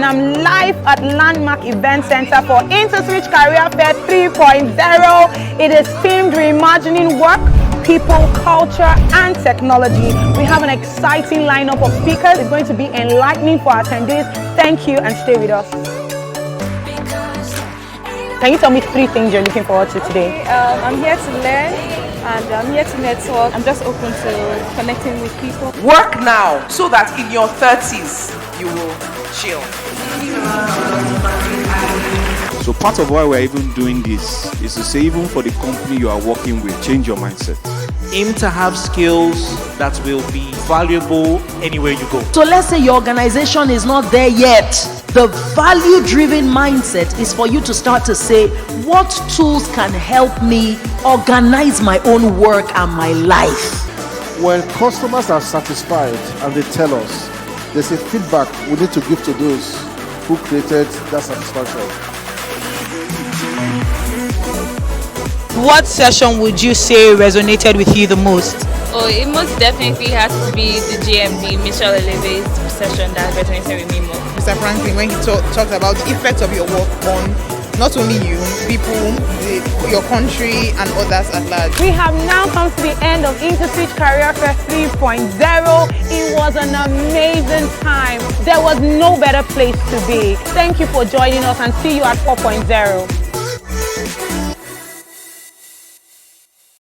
and I'm live at Landmark Event Center for Interswitch Career Fair 3.0. It is themed reimagining work, people, culture, and technology. We have an exciting lineup of speakers. It's going to be enlightening for our attendees. Thank you and stay with us. Can you tell me 3 things you're looking forward to today? I'm here to learn and I'm here to network. I'm just open to connecting with people. Work now so that in your 30s you will chill. So part of why we're even doing this is to say, even for the company you are working with, change your mindset. Aim to have skills that will be valuable anywhere you go. So let's say your organization is not there yet. The value-driven mindset is for you to start to say, what tools can help me organize my own work and my life? When customers are satisfied and they tell us, there's a feedback we need to give to those who created that satisfaction. What session would you say resonated with you the most? Oh, it most definitely has to be the GMB, Michelle Eleve's session that resonated with me more. Mr. Franklin, when he talked about the effect of your work on not only you, people, your country, and others at large. We have now come to the end of Interswitch Career Fair 3.0. It was an amazing time. There was no better place to be. Thank you for joining us and see you at 4.0.